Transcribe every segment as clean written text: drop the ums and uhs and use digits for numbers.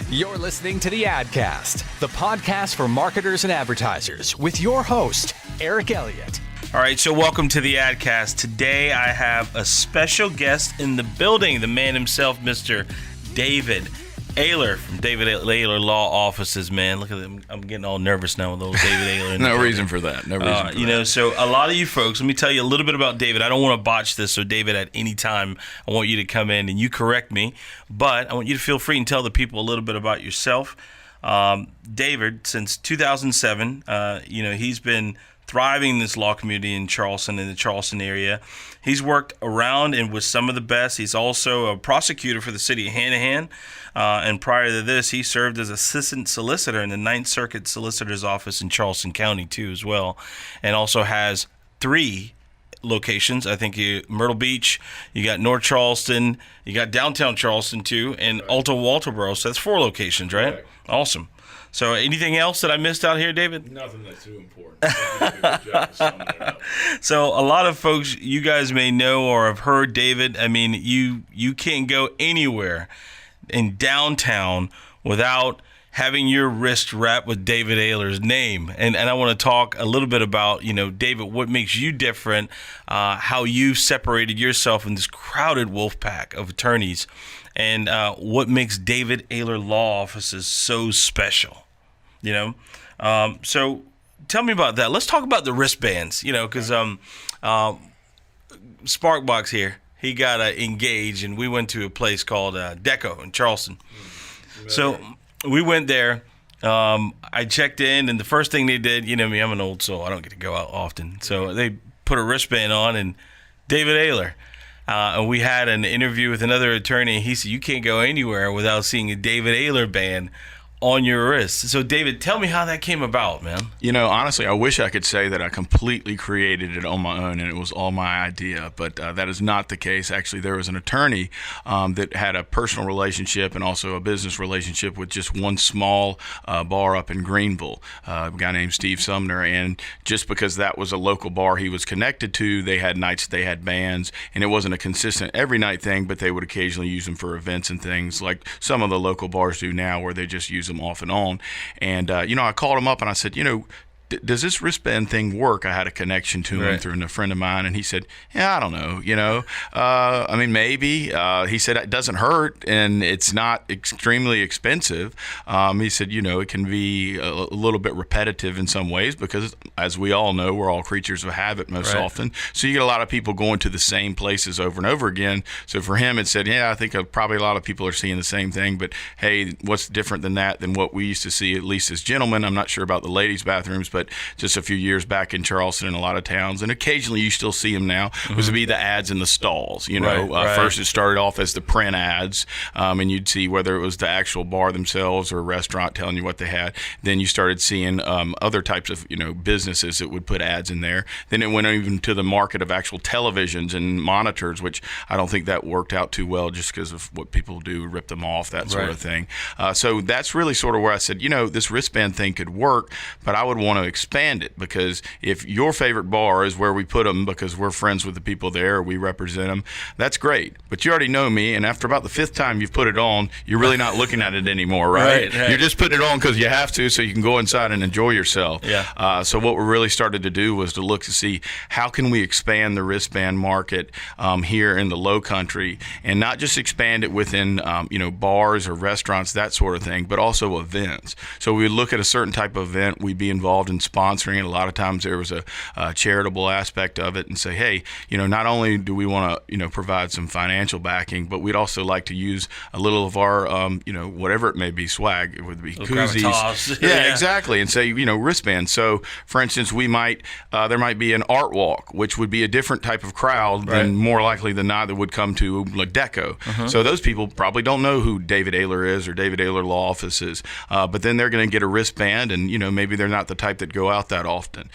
You're listening to the Adcast, the podcast for marketers and advertisers, with your host, Eric Elliott. All right, so welcome to the Adcast. Today I have a special guest in the building, the man himself, Mr. David Aylor from David Aylor Law Offices, man. Look at them. I'm getting all nervous now with those David Aylor. No reason for that. So a lot of you folks, let me tell you a little bit about David. I don't want to botch this, so David, at any time, I want you to come in and you correct me, but I want you to feel free and tell the people a little bit about yourself. David, since 2007, he's been thriving in this law community in Charleston, in the Charleston area. He's worked around and with some of the best. He's also a prosecutor for the city of Hanahan. And prior to this, he served as assistant solicitor in the Ninth Circuit Solicitor's Office in Charleston County, too, as well. And also has 3 locations. I think Myrtle Beach, you got North Charleston, you got downtown Charleston, too, and Alta Walterboro. So that's 4 locations, right? Awesome. So anything else that I missed out here, David? Nothing that's too important. Good job summing it up. So a lot of folks, you guys may know or have heard David. I mean, you can't go anywhere in downtown without having your wrist wrapped with David Aylor's name. And I want to talk a little bit about, David, what makes you different, how you separated yourself in this crowded wolf pack of attorneys, and what makes David Aylor Law Offices so special. So tell me about that. Let's talk about the wristbands, because Sparkbox here, he got engaged, and we went to a place called Deco in Charleston. So we went there. I checked in, and the first thing they did, me, I'm an old soul. I don't get to go out often. So they put a wristband on, and David Aylor. And we had an interview with another attorney. He said, you can't go anywhere without seeing a David Aylor band on your wrist. So, David, tell me how that came about, man. Honestly, I wish I could say that I completely created it on my own and it was all my idea, but that is not the case. Actually, there was an attorney that had a personal relationship and also a business relationship with just one small bar up in Greenville, a guy named Steve Sumner, and just because that was a local bar he was connected to, they had nights they had bands, and it wasn't a consistent every night thing, but they would occasionally use them for events and things like some of the local bars do now, where they just use them off and on. And I called him up and I said, does this wristband thing work? I had a connection to him through a friend of mine, and he said, yeah, I don't know, maybe. He said it doesn't hurt, and it's not extremely expensive. He said, it can be a little bit repetitive in some ways because, as we all know, we're all creatures of habit most often. So you get a lot of people going to the same places over and over again. So for him, it said, yeah, I think probably a lot of people are seeing the same thing, but hey, what's different than that than what we used to see, at least as gentlemen? I'm not sure about the ladies' bathrooms, but just a few years back in Charleston and a lot of towns, and occasionally you still see them now, was to be the ads in the stalls. First it started off as the print ads, and you'd see whether it was the actual bar themselves or a restaurant telling you what they had. Then you started seeing other types of businesses that would put ads in there. Then it went even to the market of actual televisions and monitors, which I don't think that worked out too well just because of what people do, rip them off, that sort of thing. So that's really sort of where I said, this wristband thing could work, but I would want to expand it, because if your favorite bar is where we put them because we're friends with the people there, or we represent them, that's great. But you already know me, and after about the 5th time you've put it on, you're really not looking at it anymore, right? You're just putting it on because you have to, so you can go inside and enjoy yourself. So what we really started to do was to look to see how can we expand the wristband market here in the Low Country, and not just expand it within bars or restaurants, that sort of thing, but also events. So we would look at a certain type of event, we'd be involved in sponsoring it. A lot of times there was a charitable aspect of it, and say, hey, not only do we want to provide some financial backing, but we'd also like to use a little of our whatever it may be, swag. It would be koozies. Yeah, exactly. And say wristbands. So for instance, we might there might be an art walk, which would be a different type of crowd than more likely than not that would come to like Deco. So those people probably don't know who David Aylor is or David Aylor Law Office is, but then they're going to get a wristband, and maybe they're not the type that that go out that often.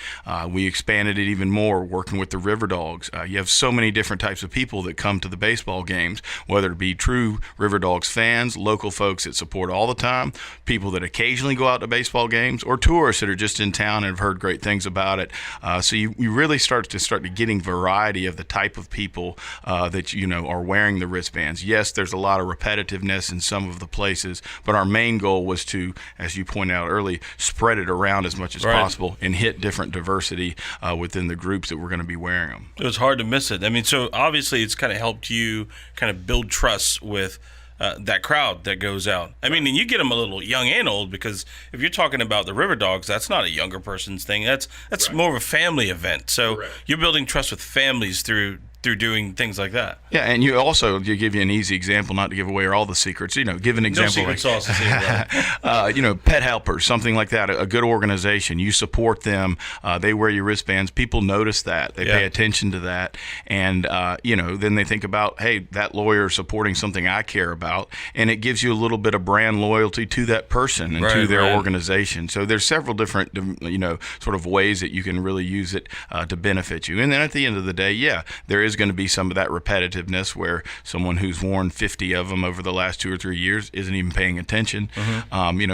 We expanded it even more, working with the River Dogs. You have so many different types of people that come to the baseball games, whether it be true River Dogs fans, local folks that support all the time, people that occasionally go out to baseball games, or tourists that are just in town and have heard great things about it. So you really start to getting variety of the type of people that are wearing the wristbands. Yes, there's a lot of repetitiveness in some of the places, but our main goal was to, as you pointed out early, spread it around as much as possible and hit different diversity within the groups that were going to be wearing them. It was hard to miss it. I mean, so obviously it's kind of helped you kind of build trust with that crowd that goes out. I mean, and you get them a little young and old, because if you're talking about the River Dogs, that's not a younger person's thing. That's more of a family event. So you're building trust with families through doing things like that. Yeah, and you give you an easy example, not to give away all the secrets. Give an example. No secret sauce. Pet helpers, something like that. A good organization. You support them. They wear your wristbands. People notice that. They pay attention to that, and then they think about, hey, that lawyer is supporting something I care about, and it gives you a little bit of brand loyalty to that person and to their organization. So there's several different sort of ways that you can really use it to benefit you. And then at the end of the day, there is going to be some of that repetitiveness where someone who's worn 50 of them over the last 2 or 3 years isn't even paying attention.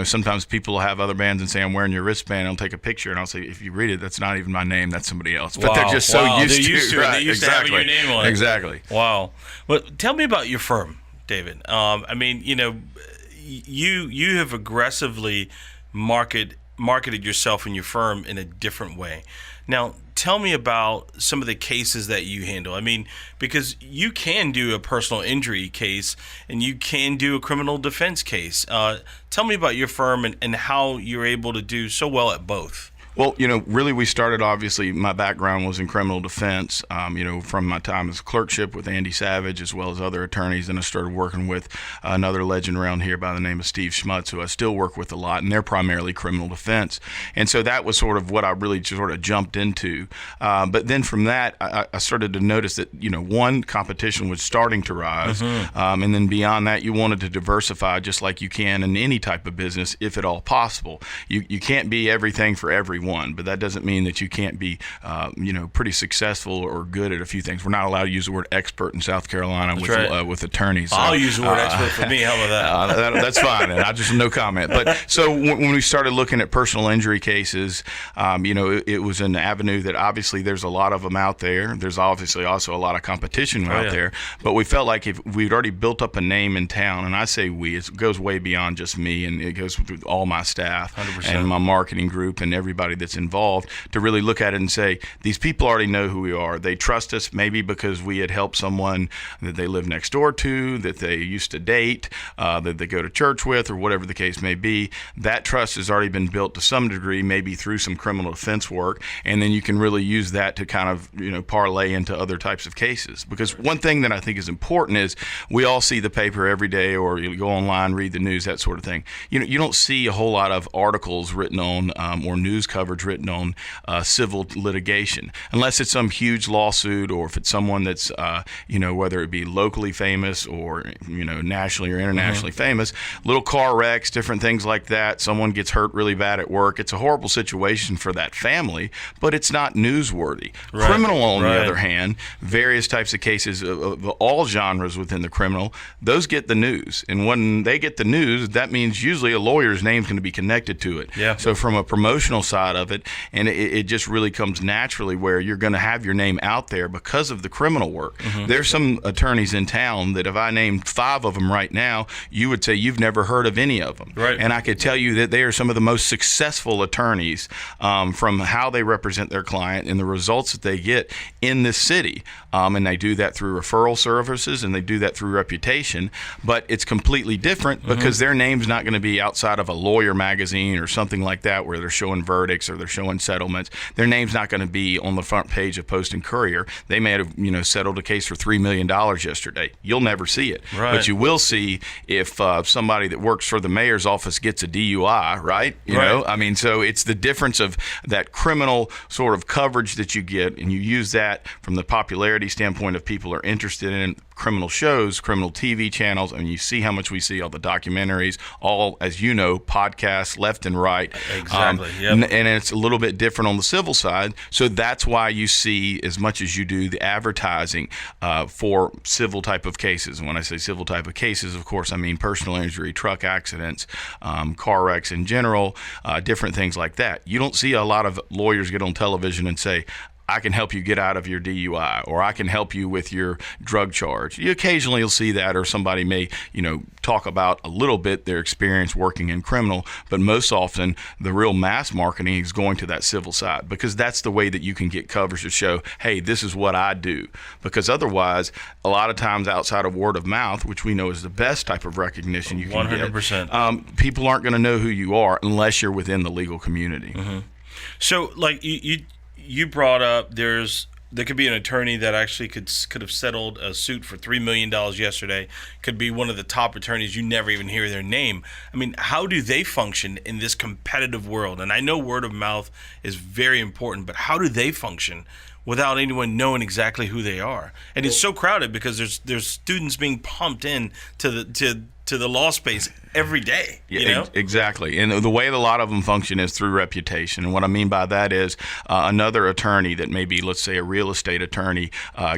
Sometimes people will have other bands and say, I'm wearing your wristband. I'll take a picture and I'll say, if you read it, that's not even my name. That's somebody else. But they're just so used to it. Right, they used to having your name on it. Exactly. Wow. Well, tell me about your firm, David. I mean, you have aggressively marketed yourself and your firm in a different way. Now, tell me about some of the cases that you handle. I mean, because you can do a personal injury case and you can do a criminal defense case. Tell me about your firm and how you're able to do so well at both. Well, really we started, obviously, my background was in criminal defense, from my time as clerkship with Andy Savage as well as other attorneys. And I started working with another legend around here by the name of Steve Schmutz, who I still work with a lot, and they're primarily criminal defense. And so that was sort of what I really sort of jumped into. But then from that, I started to notice that, one, competition was starting to rise. And then beyond that, you wanted to diversify just like you can in any type of business, if at all possible. You can't be everything for everyone. But that doesn't mean that you can't be, pretty successful or good at a few things. We're not allowed to use the word expert in South Carolina with attorneys. I'll use the word expert for me. How about that? That's fine. And I just no comment. But so when we started looking at personal injury cases, it was an avenue that obviously there's a lot of them out there. There's obviously also a lot of competition out there. But we felt like if we'd already built up a name in town, and I say we, it goes way beyond just me, and it goes through all my staff 100%. And my marketing group and everybody that's involved, to really look at it and say, these people already know who we are. They trust us maybe because we had helped someone that they live next door to, that they used to date, that they go to church with, or whatever the case may be. That trust has already been built to some degree, maybe through some criminal defense work, and then you can really use that to kind of parlay into other types of cases. Because one thing that I think is important is we all see the paper every day, or you go online, read the news, that sort of thing. You don't see a whole lot of articles written on or news coverage written on civil litigation, unless it's some huge lawsuit, or if it's someone that's whether it be locally famous or nationally or internationally famous, little car wrecks, different things like that. Someone gets hurt really bad at work. It's a horrible situation for that family, but it's not newsworthy. Criminal, on the other hand, various types of cases of all genres within the criminal, those get the news, and when they get the news, that means usually a lawyer's name's going to be connected to it. So from a promotional side of it, and it just really comes naturally where you're going to have your name out there because of the criminal work. There's some attorneys in town that if I named 5 of them right now, you would say you've never heard of any of them. And I could tell you that they are some of the most successful attorneys from how they represent their client and the results that they get in this city. And they do that through referral services, and they do that through reputation. But it's completely different because their name's not going to be outside of a lawyer magazine or something like that where they're showing verdicts or they're showing settlements. Their name's not going to be on the front page of Post and Courier. They may have settled a case for $3 million yesterday. You'll never see it. But you will see if somebody that works for the mayor's office gets a DUI, right? You know, I mean, so it's the difference of that criminal sort of coverage that you get, and you use that from the popularity standpoint of people are interested in criminal shows, criminal TV channels, and you see how much we see all the documentaries, all, as you know, podcasts left and right. Exactly. Yep. And it's a little bit different on the civil side. So that's why you see, as much as you do, the advertising for civil type of cases. And when I say civil type of cases, of course, I mean personal injury, truck accidents, car wrecks in general, different things like that. You don't see a lot of lawyers get on television and say, I can help you get out of your DUI, or I can help you with your drug charge. You occasionally will see that, or somebody may, talk about a little bit their experience working in criminal, but most often the real mass marketing is going to that civil side, because that's the way that you can get coverage to show, hey, this is what I do. Because otherwise, a lot of times outside of word of mouth, which we know is the best type of recognition you can 100%. get, people aren't going to know who you are unless you're within the legal community. Mm-hmm. So, like you brought up, there could be an attorney that actually could have settled a suit for $3 million yesterday. Could be one of the top attorneys. You never even hear their name. I mean, how do they function in this competitive world? And I know word of mouth is very important, but how do they function without anyone knowing exactly who they are? And it's so crowded because there's students being pumped in to the law space every day. Exactly. And the way a lot of them function is through reputation. And what I mean by that is another attorney that maybe, let's say a real estate attorney,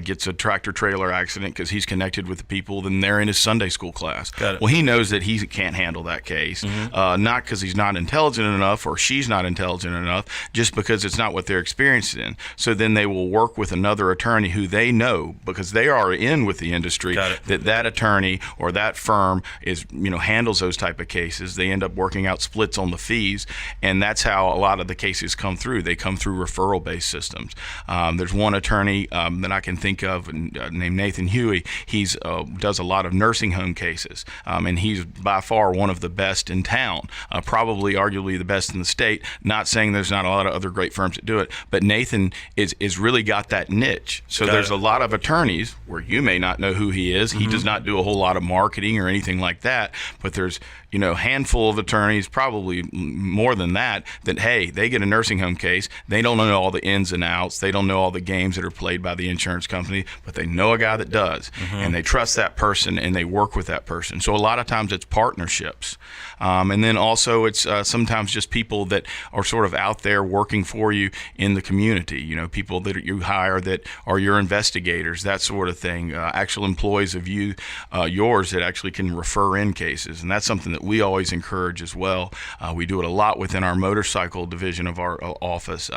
gets a tractor trailer accident because he's connected with the people, then they're in his Sunday school class. Got it. Well, he knows that he can't handle that case, not because he's not intelligent enough or she's not intelligent enough, just because it's not what they're experienced in. So then they will work with another attorney who they know, because they are in with the industry, that attorney or that firm is, handles those type of cases. They end up working out splits on the fees, and that's how a lot of the cases come through. They come through referral-based systems. There's one attorney that I can think of named Nathan Huey. He's does a lot of nursing home cases, and he's by far one of the best in town, probably arguably the best in the state. Not saying there's not a lot of other great firms that do it, but Nathan is really got that niche. So there's a lot of attorneys where you may not know who he is. He does not do a whole lot of marketing or anything like that, but there's a handful of attorneys, probably more than that, hey, they get a nursing home case. They don't know all the ins and outs. They don't know all the games that are played by the insurance company, but they know a guy that does, and they trust that person, and they work with that person. So a lot of times it's partnerships. And then also it's sometimes just people that are sort of out there working for you in the community, people that you hire that are your investigators, that sort of thing, actual employees of yours that actually can refer in cases. And that's something that we always encourage as well. We do it a lot within our motorcycle division of our office.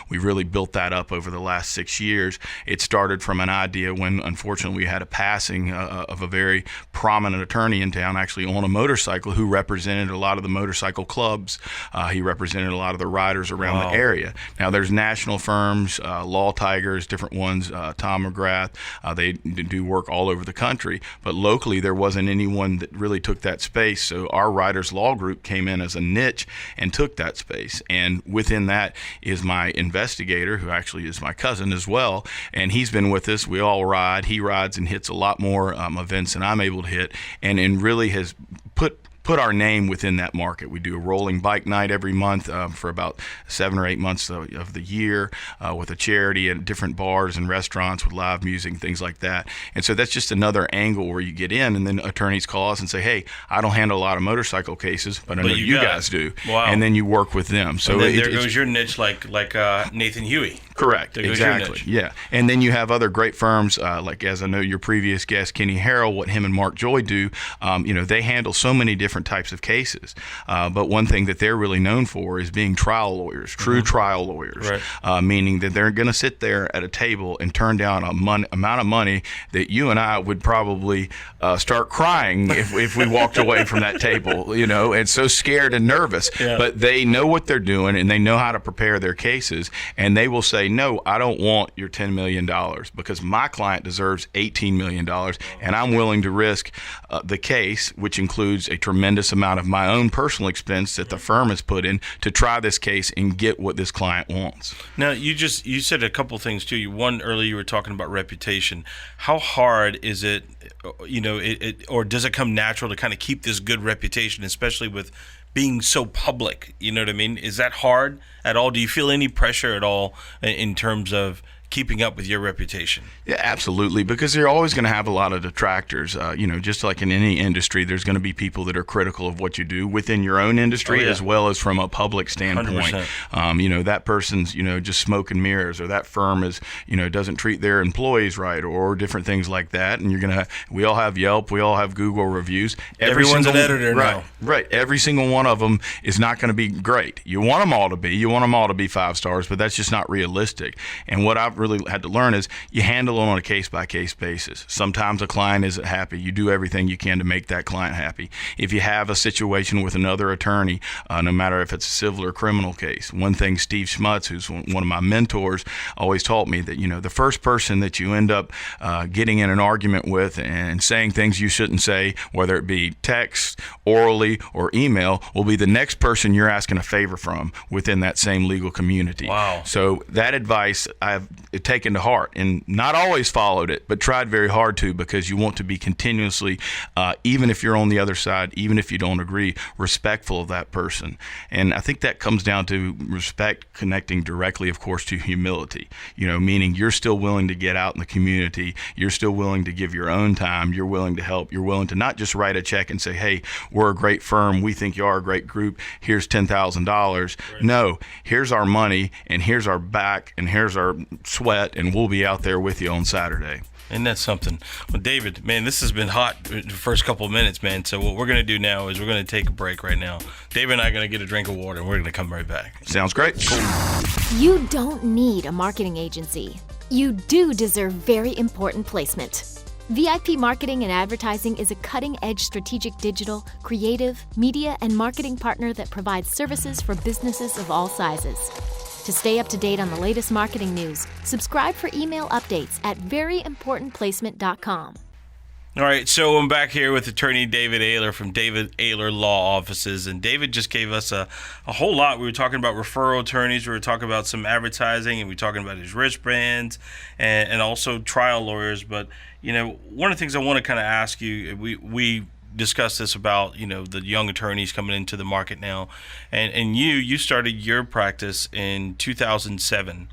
We really built that up over the last 6 years. It started from an idea when, unfortunately, we had a passing of a very prominent attorney in town, actually on a motorcycle, who represented a lot of the motorcycle clubs. He represented a lot of the riders around the area. Now, there's national firms, Law Tigers, different ones, Tom McGrath. They do work all over the country, but locally there wasn't anyone that really took that space. So our Writers Law Group came in as a niche and took that space. And within that is my investigator, who actually is my cousin as well. And he's been with us. We all ride. He rides and hits a lot more events than I'm able to hit, and really has put our name within that market. We do a rolling bike night every month for about 7 or 8 months of the year with a charity at different bars and restaurants with live music and things like that. And so that's just another angle where you get in, and then attorneys call us and say, hey, I don't handle a lot of motorcycle cases, but I know you guys do. Wow. And then you work with them. So and then there goes your niche, like Nathan Huey. Correct. Exactly. Yeah. And then you have other great firms, like, as I know your previous guest, Kenny Harrell, what him and Mark Joy do, they handle so many different types of cases. But one thing that they're really known for is being trial lawyers, true trial lawyers, meaning that they're going to sit there at a table and turn down amount of money that you and I would probably start crying if we walked away from that table, and so scared and nervous. Yeah. But they know what they're doing, and they know how to prepare their cases, and they will say, no, I don't want your $10 million because my client deserves $18 million, and I'm willing to risk the case, which includes a tremendous amount of my own personal expense that the firm has put in to try this case and get what this client wants. Now, you said a couple things too. One, earlier you were talking about reputation. How hard is it, or does it come natural to kind of keep this good reputation, especially with being so public? You know what I mean? Is that hard at all? Do you feel any pressure at all in terms of keeping up with your reputation? Yeah, absolutely, because you're always going to have a lot of detractors. Just like in any industry, there's going to be people that are critical of what you do within your own industry as well as from a public standpoint. 100%. That person's, just smoke and mirrors, or that firm is, doesn't treat their employees right, or different things like that. And we all have Yelp, we all have Google reviews. Everyone's an editor now. Right. Every single one of them is not going to be great. You want them all to be. You want them all to be 5 stars, but that's just not realistic. And what I've really had to learn is you handle it on a case-by-case basis. Sometimes a client isn't happy. You do everything you can to make that client happy. If you have a situation with another attorney, no matter if it's a civil or criminal case, one thing Steve Schmutz, who's one of my mentors, always taught me that, the first person that you end up getting in an argument with and saying things you shouldn't say, whether it be text, orally, or email, will be the next person you're asking a favor from within that same legal community. Wow. So that advice I've taken to heart and not always followed it, but tried very hard to, because you want to be continuously, even if you're on the other side, even if you don't agree, respectful of that person. And I think that comes down to respect connecting directly, of course, to humility, meaning you're still willing to get out in the community. You're still willing to give your own time. You're willing to help. You're willing to not just write a check and say, hey, we're a great firm. We think you are a great group. Here's $10,000. Right. No, here's our money, and here's our back, and here's our sweat, and we'll be out there with you on Saturday. Isn't that something? Well, David, man, this has been hot the first couple of minutes, man. So what we're going to do now is we're going to take a break right now. David and I are going to get a drink of water, and we're going to come right back. Sounds great. Cool. You don't need a marketing agency. You do deserve very important placement. VIP Marketing and Advertising is a cutting-edge strategic digital, creative, media, and marketing partner that provides services for businesses of all sizes. To stay up to date on the latest marketing news, subscribe for email updates at veryimportantplacement.com. All right, so I'm back here with Attorney David Aylor from David Aylor Law Offices, and David just gave us a whole lot. We were talking about referral attorneys, we were talking about some advertising, and we were talking about his wristbands and also trial lawyers. But, one of the things I want to kind of ask you, we discussed this about, the young attorneys coming into the market now, and you started your practice in 2007.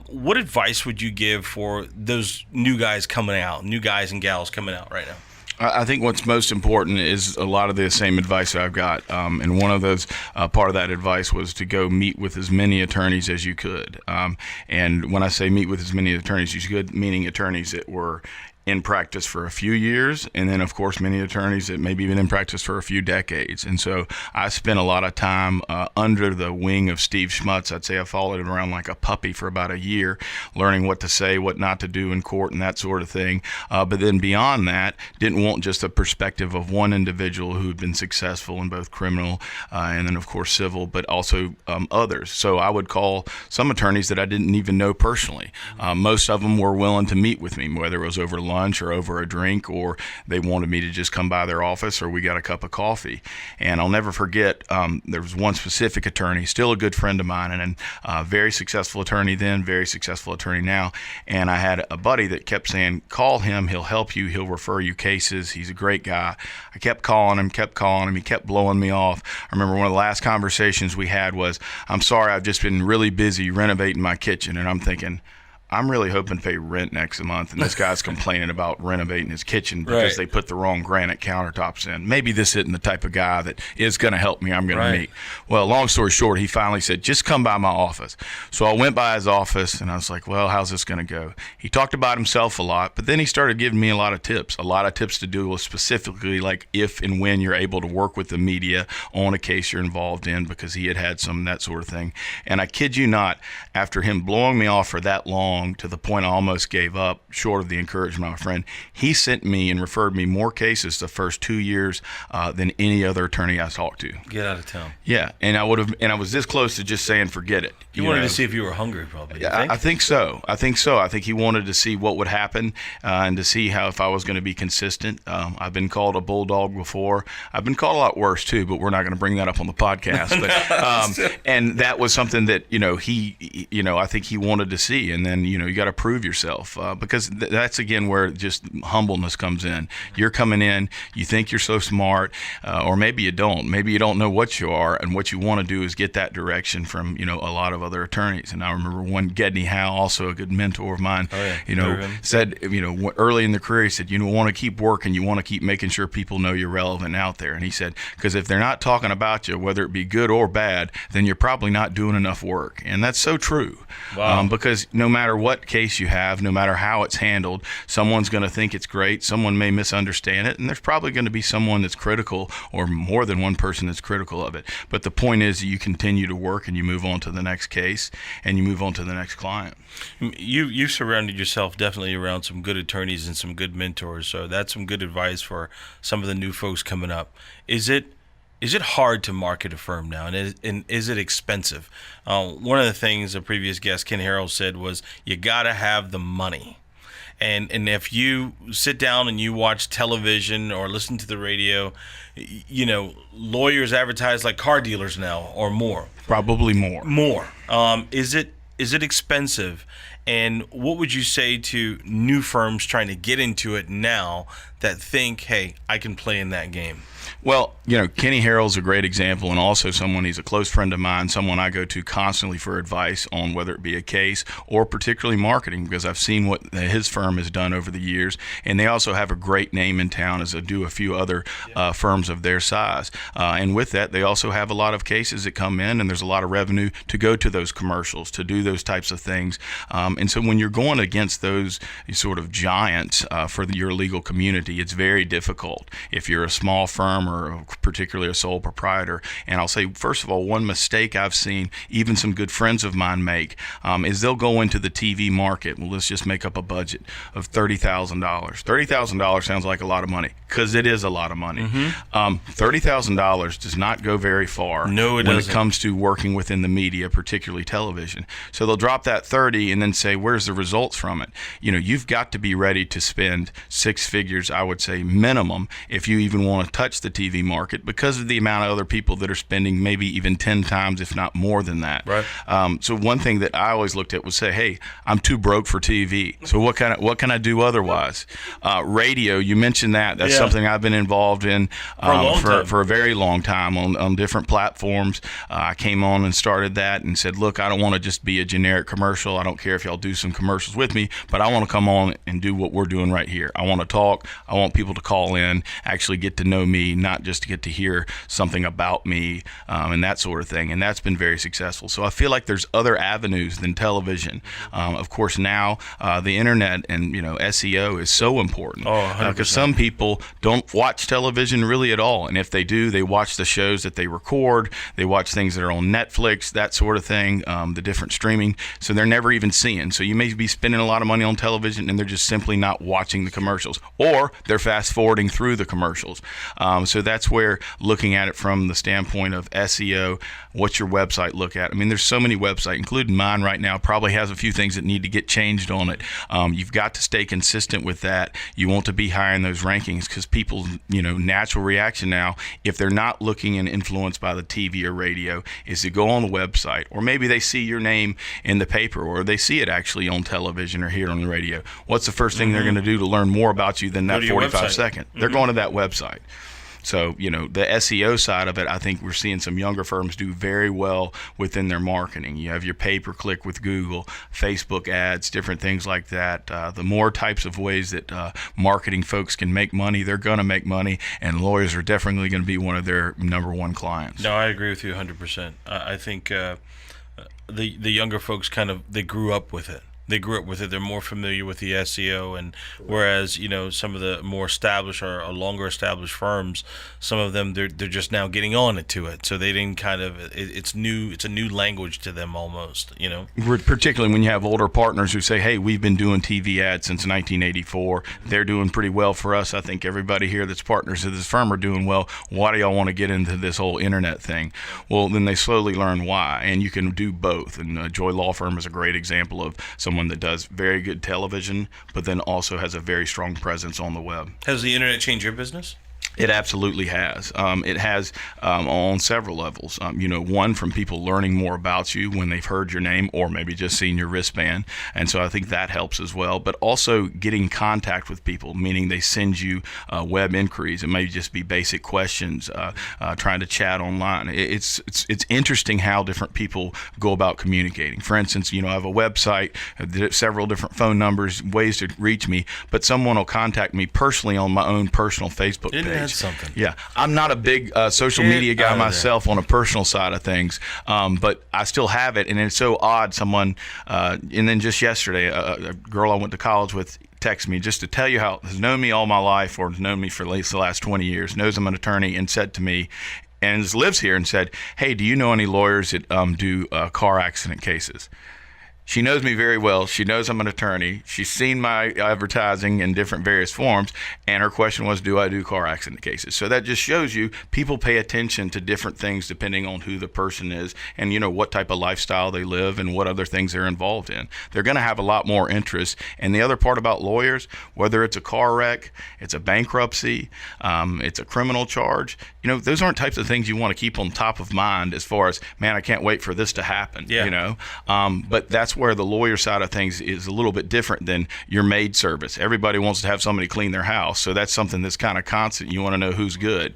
What advice would you give for those new guys and gals coming out right now? I think what's most important is a lot of the same advice that I've got. And one of those, part of that advice was to go meet with as many attorneys as you could. And when I say meet with as many attorneys as you could, meaning attorneys that were in practice for a few years, and then of course many attorneys that maybe been in practice for a few decades. And so I spent a lot of time under the wing of Steve Schmutz. I'd say I followed him around like a puppy for about a year, learning what to say, what not to do in court, and that sort of thing. But then beyond that, didn't want just a perspective of one individual who'd been successful in both criminal and then of course civil, but also others. So I would call some attorneys that I didn't even know personally. Most of them were willing to meet with me, whether it was over lunch or over a drink, or they wanted me to just come by their office, or we got a cup of coffee. And I'll never forget, there was one specific attorney, still a good friend of mine, and a very successful attorney then, very successful attorney now. And I had a buddy that kept saying, call him, he'll help you, he'll refer you cases, he's a great guy. I kept calling him, he kept blowing me off. I remember one of the last conversations we had was, I'm sorry, I've just been really busy renovating my kitchen. And I'm thinking, I'm really hoping to pay rent next month, and this guy's complaining about renovating his kitchen because they put the wrong granite countertops in. Maybe this isn't the type of guy that is going to help me, I'm going to meet. Well, long story short, he finally said, just come by my office. So I went by his office, and I was like, well, how's this going to go? He talked about himself a lot, but then he started giving me a lot of tips to do with specifically like if and when you're able to work with the media on a case you're involved in, because he had some that sort of thing. And I kid you not, after him blowing me off for that long, to the point I almost gave up, short of the encouragement of my friend, he sent me and referred me more cases the first 2 years than any other attorney I talked to. Get out of town. Yeah, and I was this close to just saying forget it. He wanted to see if you were hungry, probably. I think so. I think he wanted to see what would happen and to see how if I was going to be consistent. I've been called a bulldog before. I've been called a lot worse too, but we're not going to bring that up on the podcast. But, and that was something that he I think he wanted to see. And then you got to prove yourself, because that's again where just humbleness comes in. You're coming in, you think you're so smart, or maybe you don't. Maybe you don't know what you are, and what you want to do is get that direction from a lot of other attorneys. And I remember one Gedney Howe, also a good mentor of mine, said early in the career, he said, you want to keep working, you want to keep making sure people know you're relevant out there. And he said, because if they're not talking about you, whether it be good or bad, then you're probably not doing enough work. And that's so true. Wow. Because no matter what case you have, no matter how it's handled, someone's going to think it's great, someone may misunderstand it, and there's probably going to be someone that's critical, or more than one person that's critical of it. But the point is, you continue to work and you move on to the next case and you move on to the next client. You surrounded yourself definitely around some good attorneys and some good mentors, so that's some good advice for some of the new folks coming up. Is it hard to market a firm now, and is it expensive? One of the things a previous guest, Ken Harrell, said was you got to have the money. And if you sit down and you watch television or listen to the radio, lawyers advertise like car dealers now, or more. Probably more. More. Is it expensive? And what would you say to new firms trying to get into it now that think, hey, I can play in that game? Well, Kenny Harrell's a great example, and also he's a close friend of mine, someone I go to constantly for advice on whether it be a case or particularly marketing, because I've seen what his firm has done over the years, and they also have a great name in town, as do a few other firms of their size. And with that, they also have a lot of cases that come in, and there's a lot of revenue to go to those commercials, to do those types of things. And so when you're going against those sort of giants for your legal community, it's very difficult if you're a small firm or particularly a sole proprietor. And I'll say, first of all, one mistake I've seen even some good friends of mine make is they'll go into the TV market. Well, let's just make up a budget of $30,000. $30,000 sounds like a lot of money, because it is a lot of money. $30,000 does not go very far when it comes to working within the media, particularly television. So they'll drop that 30 and then say, where's the results from it? You've got to be ready to spend six figures, I would say, minimum, if you even want to touch the TV market, because of the amount of other people that are spending maybe even 10 times, if not more than that. Right. So one thing that I always looked at was say, hey, I'm too broke for TV. So what can I do otherwise? Radio, you mentioned that. That's something I've been involved in for a very long time on different platforms. I came on and started that and said, look, I don't want to just be a generic commercial. I don't care if y'all do some commercials with me, but I want to come on and do what we're doing right here. I want to talk. I want people to call in, actually get to know me, not just to get to hear something about me, and that sort of thing. And that's been very successful. So I feel like there's other avenues than television. Of course, now the internet and SEO is so important, because some people don't watch television really at all. And if they do, they watch the shows that they record. They watch things that are on Netflix, that sort of thing, the different streaming. So they're never even seeing. So you may be spending a lot of money on television and they're just simply not watching the commercials, or they're fast forwarding through the commercials. So that's where, looking at it from the standpoint of SEO, what's your website look at? I mean, there's so many websites, including mine right now, probably has a few things that need to get changed on it. You've got to stay consistent with that. You want to be high in those rankings, because people's natural reaction now, if they're not looking and influenced by the TV or radio, is to go on the website, or maybe they see your name in the paper, or they see it actually on television or hear it on the radio. What's the first thing they're going to do to learn more about you than that 45 second? They're going to that website. So, the SEO side of it, I think we're seeing some younger firms do very well within their marketing. You have your pay-per-click with Google, Facebook ads, different things like that. The more types of ways that marketing folks can make money, they're going to make money, and lawyers are definitely going to be one of their number one clients. No, I agree with you 100%. I think the younger folks they grew up with it. They're more familiar with the SEO, and whereas some of the more established or longer established firms, some of them they're just now getting on to it. So they didn't it's new. It's a new language to them almost. Particularly when you have older partners who say, "Hey, we've been doing TV ads since 1984. They're doing pretty well for us. I think everybody here that's partners of this firm are doing well. Why do y'all want to get into this whole internet thing?" Well, then they slowly learn why, and you can do both. And Joy Law Firm is a great example of someone that does very good television, but then also has a very strong presence on the web. Has the internet changed your business? It absolutely has. It has on several levels. One, from people learning more about you when they've heard your name or maybe just seen your wristband. And so I think that helps as well. But also getting contact with people, meaning they send you web inquiries. It may just be basic questions, trying to chat online. It's interesting how different people go about communicating. For instance, I have a website, several different phone numbers, ways to reach me, but someone will contact me personally on my own personal Facebook page. That's something. Yeah, I'm not a big social media guy myself on a personal side of things, but I still have it, and it's so odd. Someone, and then just yesterday, a girl I went to college with texted me just to tell you how has known me all my life, or has known me for at least the last 20 years, knows I'm an attorney, and said to me, and lives here, and said, "Hey, do you know any lawyers that do car accident cases?" She knows me very well. She knows I'm an attorney. She's seen my advertising in different various forms, and her question was, do I do car accident cases? So that just shows you people pay attention to different things depending on who the person is and, what type of lifestyle they live and what other things they're involved in. They're going to have a lot more interest. And the other part about lawyers, whether it's a car wreck, it's a bankruptcy, it's a criminal charge, those aren't types of things you want to keep on top of mind as far as, man, I can't wait for this to happen, But that's where the lawyer side of things is a little bit different than your maid service. Everybody wants to have somebody clean their house, so that's something that's kind of constant. You want to know who's good.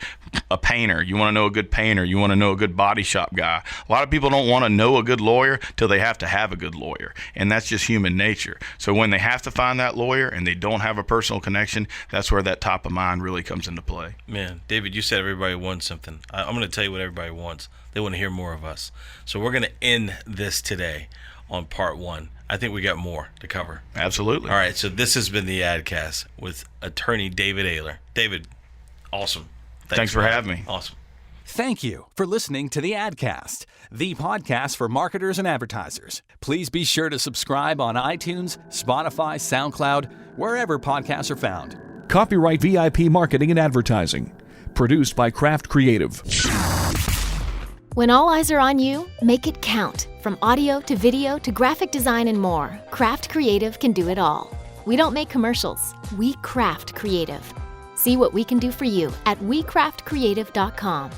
A painter, you want to know a good painter. You want to know a good body shop guy. A lot of people don't want to know a good lawyer till they have to have a good lawyer, and that's just human nature. So when they have to find that lawyer and they don't have a personal connection, that's where that top of mind really comes into play. Man, David, you said everybody wants something. I'm going to tell you what everybody wants. They want to hear more of us. So we're going to end this today on part 1. I think we got more to cover. Absolutely. All right, so this has been the Adcast with Attorney David Aylor. David, awesome. Thanks for having me. Awesome. Thank you for listening to the Adcast, the podcast for marketers and advertisers. Please be sure to subscribe on iTunes, Spotify, SoundCloud, wherever podcasts are found. Copyright VIP Marketing and Advertising. Produced by Craft Creative. When all eyes are on you, make it count. From audio to video to graphic design and more, Craft Creative can do it all. We don't make commercials, we craft creative. See what we can do for you at wecraftcreative.com.